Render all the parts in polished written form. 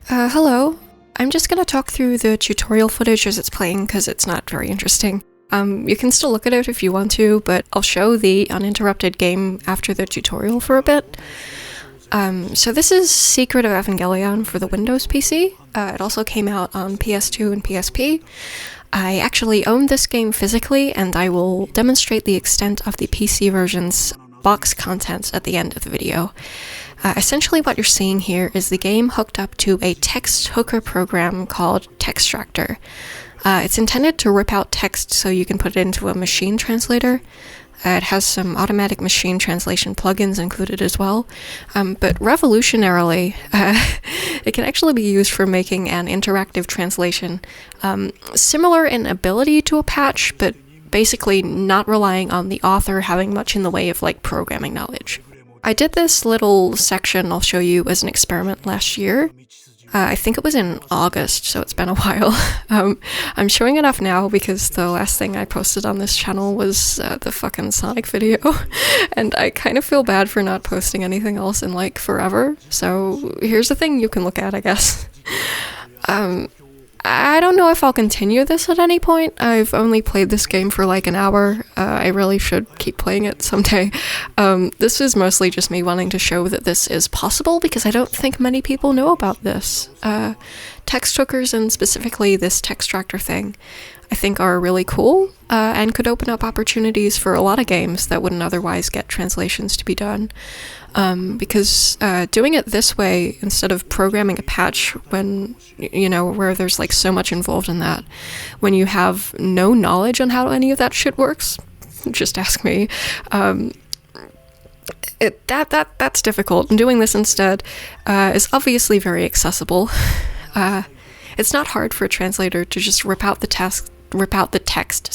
Hello. I'm just gonna talk through the tutorial footage as it's playing because it's not very interesting. You can still look at it if you want to, but I'll show the uninterrupted game after the tutorial for a bit. So this is Secret of Evangelion for the Windows PC. It also came out on PS2 and PSP. I actually own this game physically, and I will demonstrate the extent of the PC version's box contents at the end of the video. Essentially what you're seeing here is the game hooked up to a text hooker program called Textractor. It's intended to rip out text so you can put it into a machine translator. It has some automatic machine translation plugins included as well, but revolutionarily, it can actually be used for making an interactive translation, similar in ability to a patch, but basically not relying on the author having much in the way of programming knowledge. I did this little section I'll show you as an experiment last year. I think it was in August, so it's been a while. I'm showing it off now because the last thing I posted on this channel was the fucking Sonic video, and I kind of feel bad for not posting anything else in forever, so here's the thing you can look at, I guess. I don't know if I'll continue this at any point. I've only played this game for an hour. I really should keep playing it someday. This is mostly just me wanting to show that this is possible because I don't think many people know about this. Text hookers, and specifically this Textractor thing, I think are really cool and could open up opportunities for a lot of games that wouldn't otherwise get translations to be done. Because doing it this way instead of programming a patch when, where there's so much involved in that, when you have no knowledge on how any of that shit works, just ask me. That's difficult, and doing this instead is obviously very accessible. It's not hard for a translator to just rip out the text,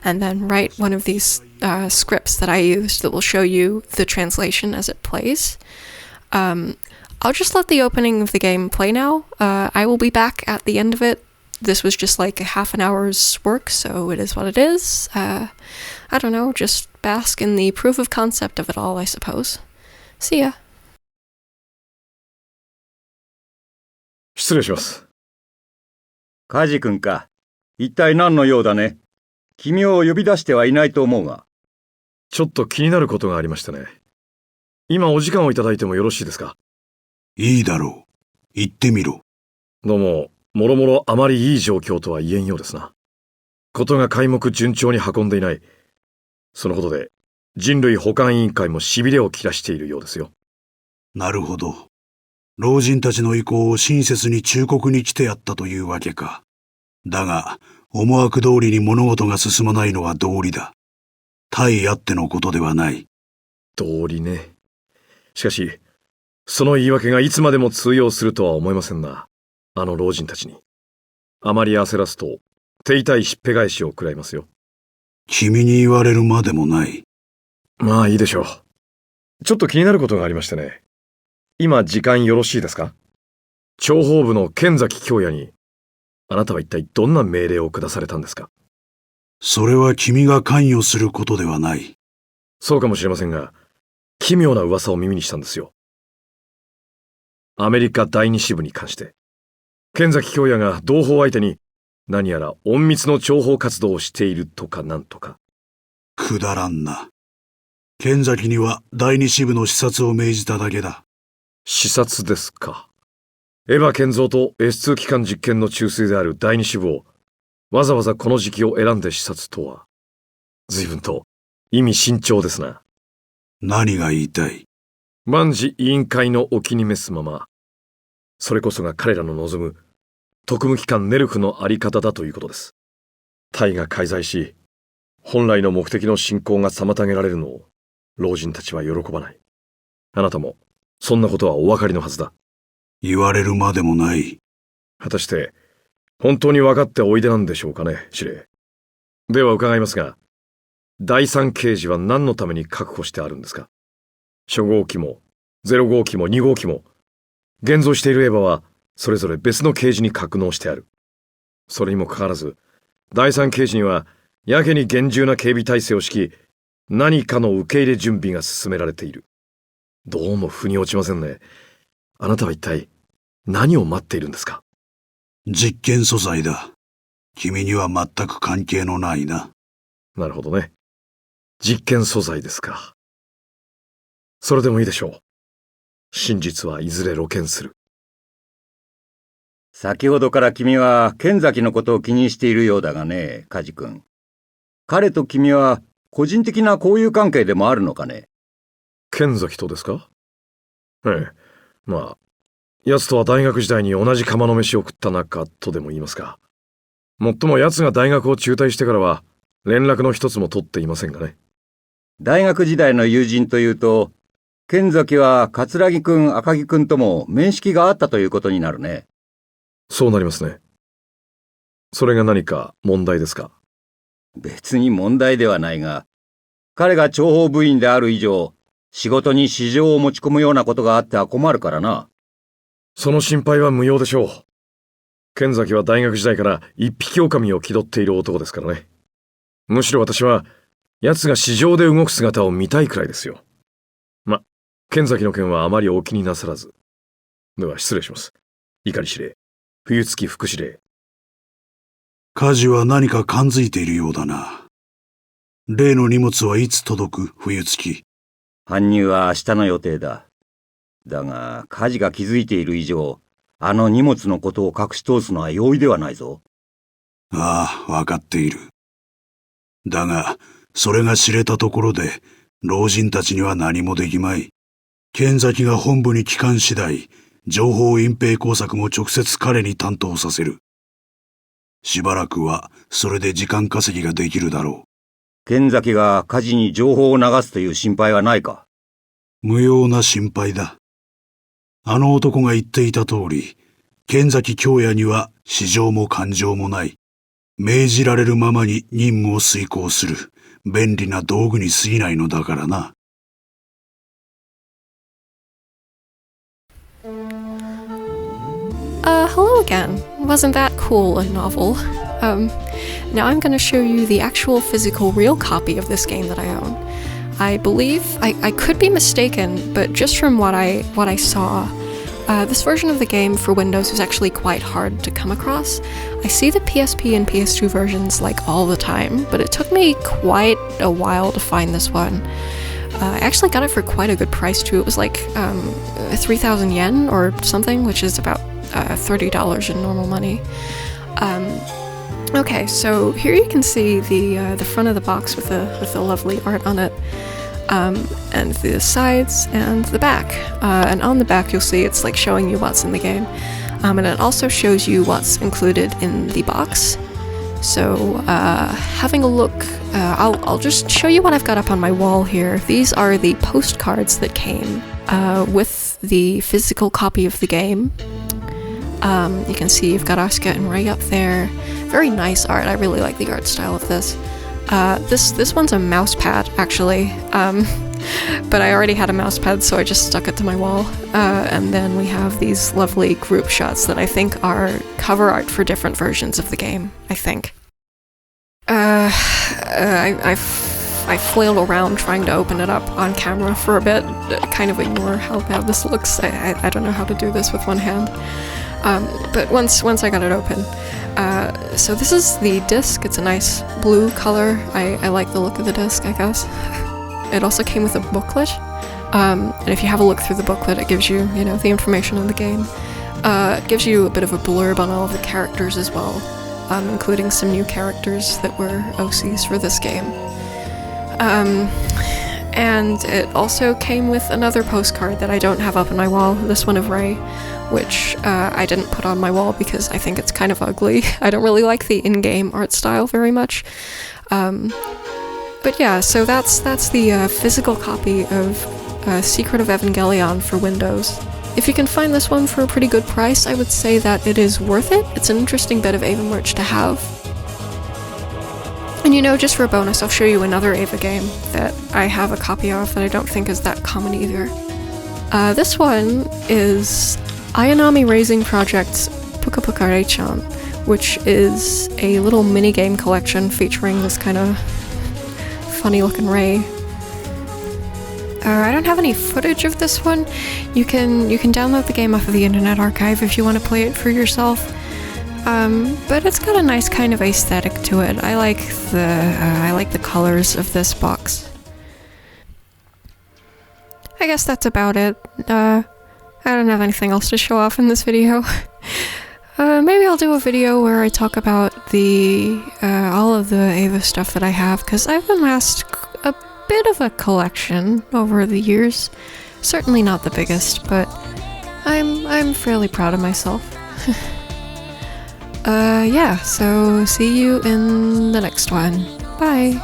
and then write one of these scripts that I used that will show you the translation as it plays. I'll just let the opening of the game play now. I will be back at the end of it. This was just a half an hour's work, so it is what it is. I don't know, just bask in the proof of concept of it all, I suppose. See ya. 失礼します。カジ君か。一体何の用だね。君を呼び出してはいないと思うが。ちょっと気になることがありましてね。今お時間をいただいてもよろしいですか。いいだろう。言ってみろ。どうも、もろもろあまりいい状況とは言えんようですな。ことが皆目順調に運んでいない。そのことで、人類保管委員会も痺れを切らしているようですよ。なるほど。老人たちの意向を親切に忠告に来てやったというわけか。だが、思惑通りに物事が進まないのは道理だ。対あってのことではない。道理ね。しかし、その言い訳がいつまでも通用するとは思えませんな。あの老人たちに。あまり焦らすと、手痛いしっぺ返しを食らいますよ。君に言われるまでもない。まあいいでしょう。ちょっと気になることがありましてね。今時間よろしいですか。諜報部の剣崎京也に、あなたは一体どんな命令を下されたんですか。それは君が関与することではない。そうかもしれませんが、奇妙な噂を耳にしたんですよ。アメリカ第二支部に関して、剣崎京也が同胞相手に何やら隠密の諜報活動をしているとかなんとか。くだらんな。剣崎には第二支部の視察を命じただけだ。視察ですか。エヴァ建造と S2 機関実験の中枢である第二支部をわざわざこの時期を選んで視察とは、随分と意味深長ですな。何が言いたい。万事委員会のお気に召すまま、それこそが彼らの望む特務機関ネルフのあり方だということです。隊が介在し、本来の目的の進行が妨げられるのを老人たちは喜ばない。あなたもそんなことはお分かりのはずだ。言われるまでもない。果たして本当に分かっておいでなんでしょうかね、司令。では伺いますが、第三刑事は何のために確保してあるんですか。初号機も0号機も2号機も、現像しているエヴァはそれぞれ別の刑事に格納してある。それにもかかわらず、第三刑事にはやけに厳重な警備体制を敷き、何かの受け入れ準備が進められている。どうも腑に落ちませんね。あなたは一体何を待っているんですか？実験素材だ。君には全く関係のないな。なるほどね。実験素材ですか。それでもいいでしょう。真実はいずれ露見する。先ほどから君は剣崎のことを気にしているようだがね、梶君。彼と君は個人的な交友関係でもあるのかね？剣崎とですか？ええ。まあ、奴とは大学時代に同じ釜の飯を食った仲とでも言いますか。もっとも奴が大学を中退してからは連絡の一つも取っていませんがね。大学時代の友人というと、剣崎は桂木くん、赤木くんとも面識があったということになるね。そうなりますね。それが何か問題ですか？別に問題ではないが、彼が諜報部員である以上、仕事に私情を持ち込むようなことがあっては困るからな。その心配は無用でしょう。剣崎は大学時代から一匹狼を気取っている男ですからね。むしろ私は、奴が市場で動く姿を見たいくらいですよ。ま、剣崎の件はあまりお気になさらず。では失礼します。碇司令、冬月副司令。梶は何か感づいているようだな。例の荷物はいつ届く、冬月？搬入は明日の予定だ。だが、梶が気づいている以上、あの荷物のことを隠し通すのは容易ではないぞ。ああ、わかっている。だが、それが知れたところで、老人たちには何もできまい。剣崎が本部に帰還次第、情報隠蔽工作も直接彼に担当させる。しばらくは、それで時間稼ぎができるだろう。剣崎が梶に情報を流すという心配はないか？無用な心配だ。あの男が言っていた通り、剣崎京也には私情も感情もない。命じられるままに任務を遂行する便利な道具に過ぎないのだからな。Hello again. Wasn't that cool and novel? Now I'm gonna show you the actual physical real copy of this game that I own. I believe, I could be mistaken, but just from what I saw, this version of the game for Windows is actually quite hard to come across. I see the PSP and PS2 versions like all the time, but it took me quite a while to find this one. I actually got it for quite a good price too. It was like 3,000 yen or something, which is about $30 in normal money. Okay, so here you can see the front of the box with the lovely art on it, and the sides and the back. And on the back you'll see it's like showing you what's in the game, and it also shows you what's included in the box. So having a look, I'll just show you what I've got up on my wall here. These are the postcards that came with the physical copy of the game. You can see you've got Asuka and Rei up there. Very nice art. I really like the art style of this. This one's a mouse pad, actually. But I already had a mouse pad, so I just stuck it to my wall. And then we have these lovely group shots that I think are cover art for different versions of the game, I think. I flailed around trying to open it up on camera for a bit, kind of ignore how bad this looks. I don't know how to do this with one hand. But once I got it open. So this is the disc. It's a nice blue color. I like the look of the disc, I guess. It also came with a booklet. And if you have a look through the booklet, it gives you, the information on the game. It gives you a bit of a blurb on all of the characters as well, including some new characters that were OCs for this game. And it also came with another postcard that I don't have up on my wall, this one of Rei, which I didn't put on my wall because I think it's kind of ugly. I don't really like the in-game art style very much. But yeah, so that's the physical copy of Secret of Evangelion for Windows. If you can find this one for a pretty good price, I would say that it is worth it. It's an interesting bit of Eva merch to have. And just for a bonus, I'll show you another Eva game that I have a copy of that I don't think is that common either. This one is Ayanami Raising Project's Puka Puka Rei-chan, which is a little minigame collection featuring this kind of funny-looking Rei. I don't have any footage of this one. You can download the game off of the Internet Archive if you want to play it for yourself. But it's got a nice kind of aesthetic to it. I like the colors of this box. I guess that's about it. I don't have anything else to show off in this video. Maybe I'll do a video where I talk about all of the Ava stuff that I have, because I've amassed a bit of a collection over the years. Certainly not the biggest, but I'm fairly proud of myself. Yeah, so see you in the next one. Bye!